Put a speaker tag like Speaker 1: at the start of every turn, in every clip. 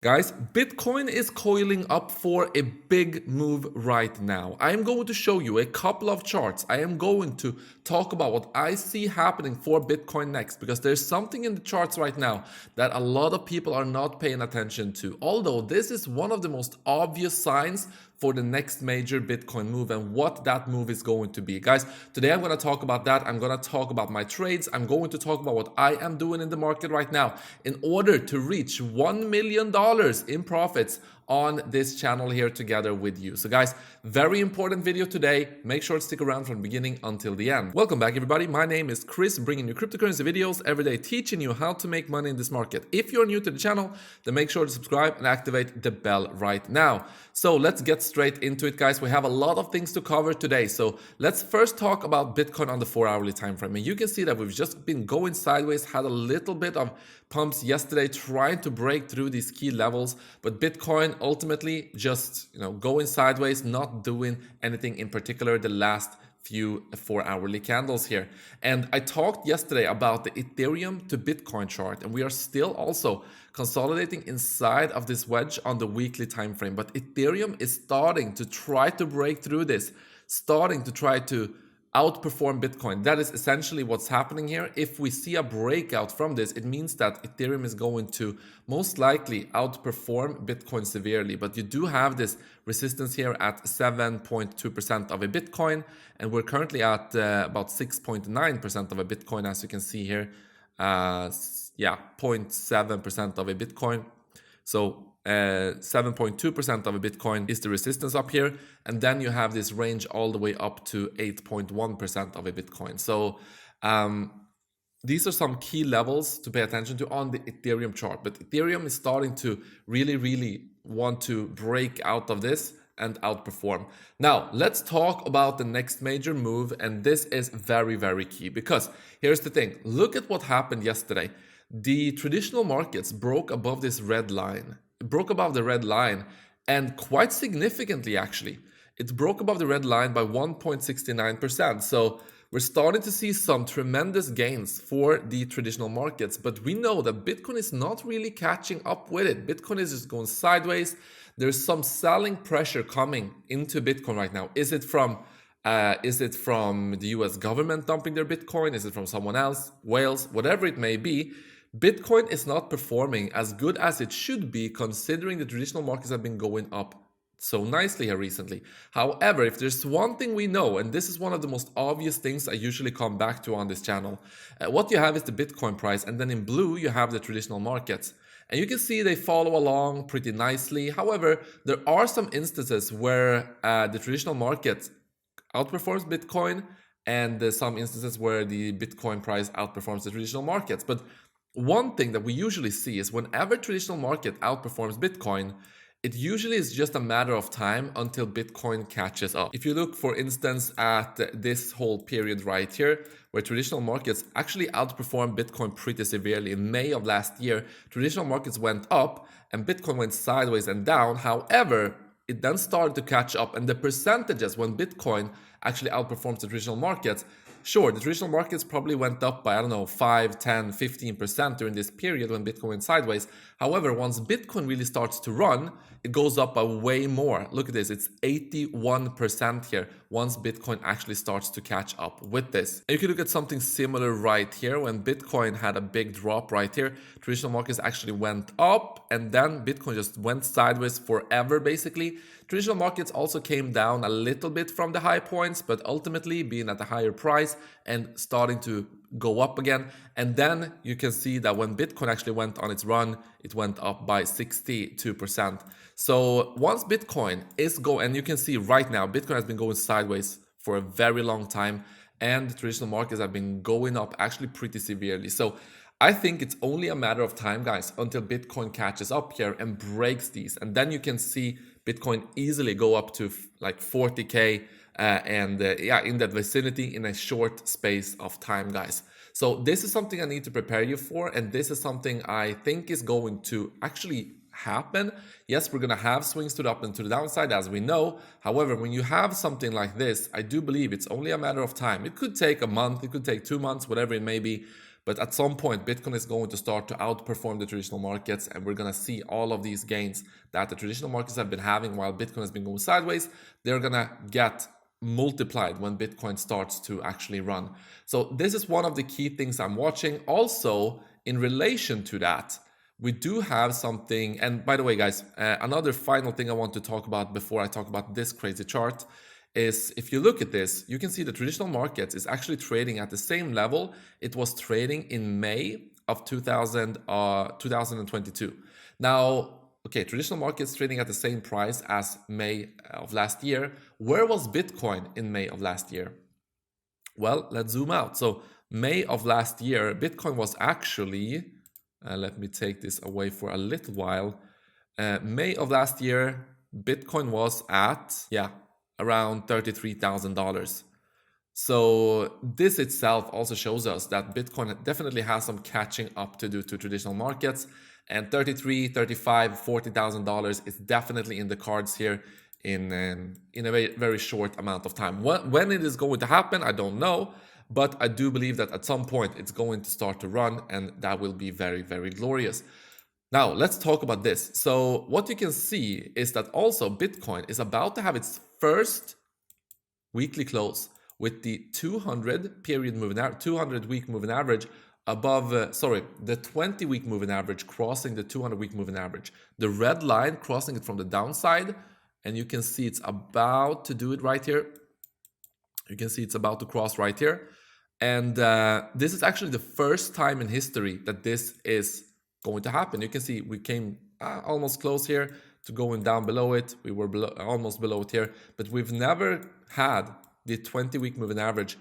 Speaker 1: Guys, Bitcoin is coiling up for a big move right now. I am going to show you a couple of charts. I am going to talk about what I see happening for Bitcoin next, because there's something in the charts right now that a lot of people are not paying attention to. Although this is one of the most obvious signs for the next major Bitcoin move and what that move is going to be. Guys, today I'm going to talk about that. I'm going to talk about my trades. I'm going to talk about what I am doing in the market right now in order to reach $1 million in profits on this channel here together with you. So guys, very important video today. Make sure to stick around from the beginning until the end. Welcome back everybody. My name is Chris, bringing you cryptocurrency videos every day, teaching you how to make money in this market. If you're new to the channel, then make sure to subscribe and activate the bell right now. So let's get straight into it, guys. We have a lot of things to cover today. So let's first talk about Bitcoin on the 4-hourly time frame. And you can see that we've just been going sideways, had a little bit of pumps yesterday trying to break through these key levels, but Bitcoin ultimately just going sideways, not doing anything in particular the last few 4-hourly candles here. And I talked yesterday about the Ethereum to Bitcoin chart, and we are still also consolidating inside of this wedge on the weekly time frame. But Ethereum is starting to try to break through this, starting to try to outperform Bitcoin. That is essentially what's happening here. If we see a breakout from this, it means that Ethereum is going to most likely outperform Bitcoin severely. But you do have this resistance here at 7.2% of a Bitcoin, and we're currently at about 6.9% of a Bitcoin, as you can see here. 0.7% of a Bitcoin. So 7.2% of a Bitcoin is the resistance up here, and then you have this range all the way up to 8.1% of a Bitcoin. So these are some key levels to pay attention to on the Ethereum chart. But Ethereum is starting to really want to break out of this and outperform. Now, let's talk about the next major move, and this is very key, because here's the thing. Look at what happened yesterday. The traditional markets broke above this red line. It broke above the red line, and quite significantly actually. It broke above the red line by 1.69%. So we're starting to see some tremendous gains for the traditional markets, but we know that Bitcoin is not really catching up with it. Bitcoin is just going sideways. There's some selling pressure coming into Bitcoin right now. Is it from the US government dumping their Bitcoin? Is it from someone else, whales, whatever it may be? Bitcoin is not performing as good as it should be, considering the traditional markets have been going up so nicely here recently. However, if there's one thing we know, and this is one of the most obvious things I usually come back to on this channel, what you have is the Bitcoin price, and then in blue you have the traditional markets. And you can see they follow along pretty nicely. However, there are some instances where the traditional market outperforms Bitcoin, and some instances where the Bitcoin price outperforms the traditional markets. But one thing that we usually see is whenever traditional market outperforms Bitcoin, it usually is just a matter of time until Bitcoin catches up. If you look, for instance, at this whole period right here, where traditional markets actually outperformed Bitcoin pretty severely in May of last year, traditional markets went up and Bitcoin went sideways and down. However, it then started to catch up, and the percentages when Bitcoin actually outperforms the traditional markets, sure, the traditional markets probably went up by, 5, 10, 15% during this period when Bitcoin went sideways. However, once Bitcoin really starts to run, it goes up by way more. Look at this, it's 81% here once Bitcoin actually starts to catch up with this. And you can look at something similar right here. When Bitcoin had a big drop right here, traditional markets actually went up, and then Bitcoin just went sideways forever basically. Traditional markets also came down a little bit from the high points, but ultimately being at a higher price and starting to go up again. And then you can see that when Bitcoin actually went on its run, it went up by 62%. So once Bitcoin is going, and you can see right now, Bitcoin has been going sideways for a very long time, and the traditional markets have been going up actually pretty severely. So I think it's only a matter of time, guys, until Bitcoin catches up here and breaks these. And then you can see Bitcoin easily go up to like 40K in that vicinity in a short space of time, guys. So this is something I need to prepare you for, and this is something I think is going to actually happen. Yes, we're going to have swings to the up and to the downside, as we know. However, when you have something like this, I do believe it's only a matter of time. It could take a month, it could take 2 months, whatever it may be. But at some point, Bitcoin is going to start to outperform the traditional markets, and we're going to see all of these gains that the traditional markets have been having while Bitcoin has been going sideways. They're going to get multiplied when Bitcoin starts to actually run. So this is one of the key things I'm watching. Also, in relation to that, we do have something, and by the way, guys, another final thing I want to talk about before I talk about this crazy chart is if you look at this, you can see the traditional markets is actually trading at the same level it was trading in May of 2022. Now, okay, traditional markets trading at the same price as May of last year. Where was Bitcoin in May of last year? Well, let's zoom out. So May of last year, Bitcoin was actually, let me take this away for a little while. May of last year, Bitcoin was at, around $33,000. So this itself also shows us that Bitcoin definitely has some catching up to do to traditional markets, and $33,000, $35,000, $40,000 is definitely in the cards here in a very, very short amount of time. When it is going to happen, I don't know, but I do believe that at some point it's going to start to run, and that will be very, very glorious. Now, let's talk about this. So what you can see is that also Bitcoin is about to have its first weekly close with the 200-week moving average above, the 20-week moving average crossing the 200-week moving average. The red line crossing it from the downside, and you can see it's about to do it right here. You can see it's about to cross right here. And this is actually the first time in history that this is going to happen. You can see we came almost close here to going down below it. We were almost below it here, but we've never had the 20-week moving average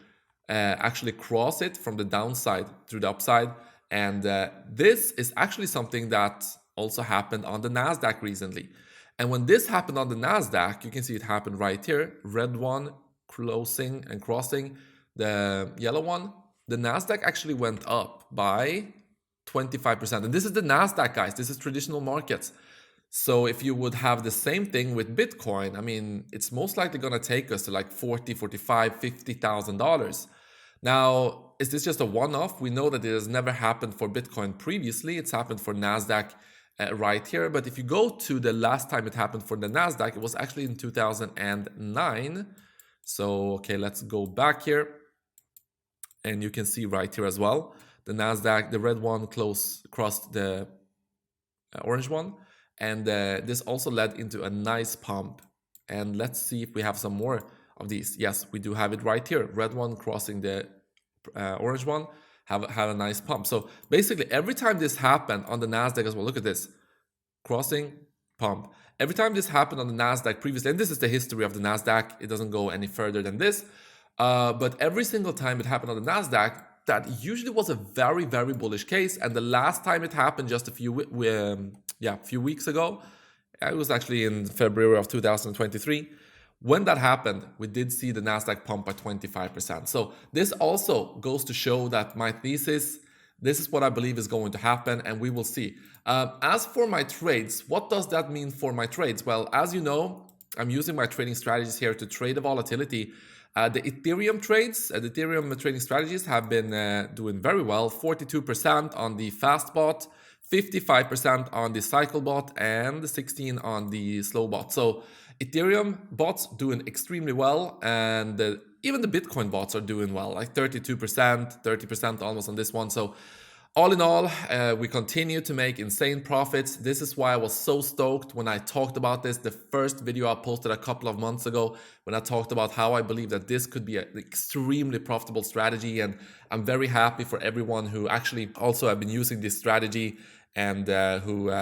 Speaker 1: actually cross it from the downside through the upside. And this is actually something that also happened on the NASDAQ recently. And when this happened on the NASDAQ, you can see it happened right here. Red one closing and crossing the yellow one. The NASDAQ actually went up by 25%. And this is the NASDAQ, guys. This is traditional markets. So if you would have the same thing with Bitcoin, I mean, it's most likely going to take us to like $40,000, $45,000, $50,000. Now, is this just a one-off? We know that it has never happened for Bitcoin previously. It's happened for NASDAQ right here. But if you go to the last time it happened for the NASDAQ, it was actually in 2009. So, okay, let's go back here. And you can see right here as well, the NASDAQ, the red one crossed the orange one. And this also led into a nice pump. And let's see if we have some more of these. Yes, we do have it right here. Red one crossing the orange one, have a nice pump. So basically every time this happened on the NASDAQ as well, look at this, crossing, pump. Every time this happened on the NASDAQ previously, and this is the history of the NASDAQ, it doesn't go any further than this. But every single time it happened on the NASDAQ, that usually was a very, very bullish case. And the last time it happened just a few weeks ago, it was actually in February of 2023. When that happened, we did see the NASDAQ pump by 25%. So this also goes to show that my thesis, this is what I believe is going to happen, and we will see. As for my trades, what does that mean for my trades? Well, as you know, I'm using my trading strategies here to trade the volatility. The Ethereum trades, the Ethereum trading strategies have been doing very well. 42% on the fast bot, 55% on the cycle bot, and 16% on the slow bot. So Ethereum bots doing extremely well, and even the Bitcoin bots are doing well, like 32%, 30% almost on this one. So all in all, we continue to make insane profits. This is why I was so stoked when I talked about this. The first video I posted a couple of months ago when I talked about how I believe that this could be an extremely profitable strategy. And I'm very happy for everyone who actually also have been using this strategy and who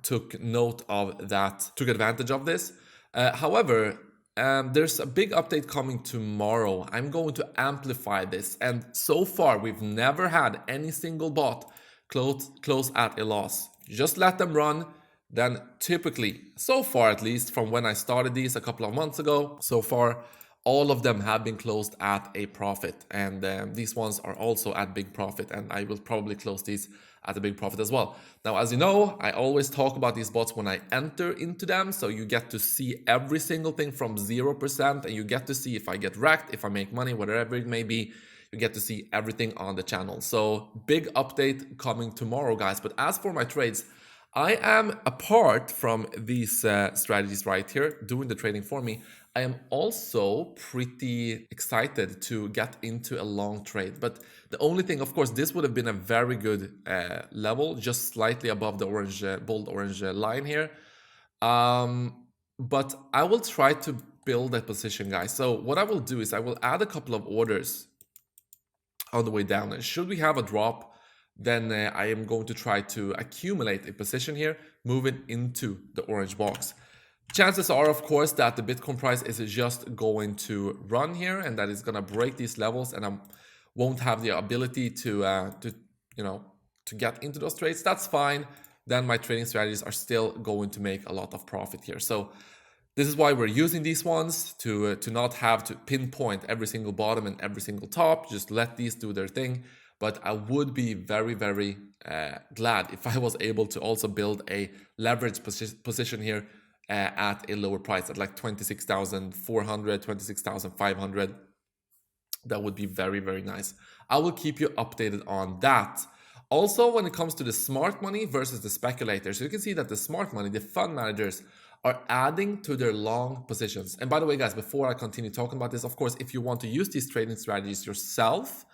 Speaker 1: took note of that, took advantage of this. However, there's a big update coming tomorrow. I'm going to amplify this. And so far, we've never had any single bot close at a loss. You just let them run. Then typically, so far at least, from when I started these a couple of months ago, so far, all of them have been closed at a profit. And these ones are also at big profit. And I will probably close these at a big profit as well. Now, as you know, I always talk about these bots when I enter into them. So you get to see every single thing from 0%, and you get to see if I get wrecked, if I make money, whatever it may be. you get to see everything on the channel. So big update coming tomorrow, guys. But as for my trades, I am, apart from these strategies right here, doing the trading for me, I am also pretty excited to get into a long trade. But the only thing, of course, this would have been a very good level, just slightly above the orange, bold orange line here. But I will try to build that position, guys. So what I will do is I will add a couple of orders on the way down. And should we have a drop, then I am going to try to accumulate a position here, moving into the orange box. Chances are, of course, that the Bitcoin price is just going to run here and that it's going to break these levels, and I won't have the ability to get into those trades. That's fine. Then my trading strategies are still going to make a lot of profit here. So this is why we're using these ones to not have to pinpoint every single bottom and every single top. Just let these do their thing. But I would be very, very glad if I was able to also build a leverage position here at a lower price, at like 26,400, 26,500. That would be very, very nice. I will keep you updated on that. Also, when it comes to the smart money versus the speculators, so you can see that the smart money, the fund managers, are adding to their long positions. And by the way, guys, before I continue talking about this, of course, if you want to use these trading strategies yourself,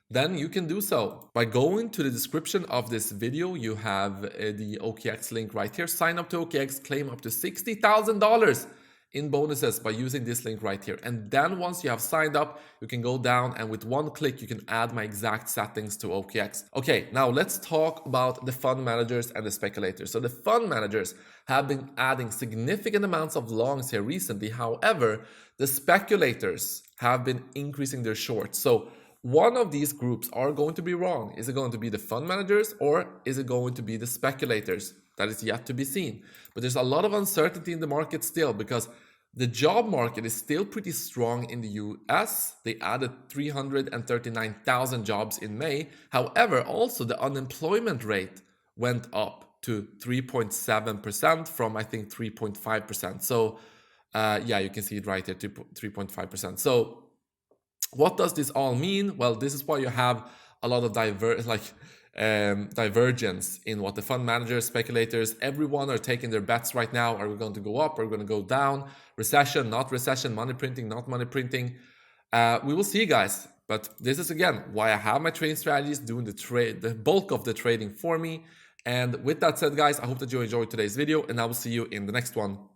Speaker 1: then you can do so by going to the description of this video. You have the OKX link right here. Sign up to OKX, claim up to $60,000 in bonuses by using this link right here. And then once you have signed up, you can go down and with one click, you can add my exact settings to OKX. Okay, now let's talk about the fund managers and the speculators. So the fund managers have been adding significant amounts of longs here recently. However, the speculators have been increasing their shorts. So one of these groups are going to be wrong. Is it going to be the fund managers or is it going to be the speculators? That is yet to be seen. But there's a lot of uncertainty in the market still because the job market is still pretty strong in the US. They added 339,000 jobs in May. However, also the unemployment rate went up to 3.7% from, I think, 3.5%. So yeah, you can see it right here, 3.5%. So what does this all mean? Well, this is why you have a lot of divergence in what the fund managers, speculators, everyone are taking their bets right now. Are we going to go up? Are we going to go down? Recession, not recession, money printing, not money printing. We will see, guys. But this is, again, why I have my trading strategies, doing the bulk of the trading for me. And with that said, guys, I hope that you enjoyed today's video, and I will see you in the next one.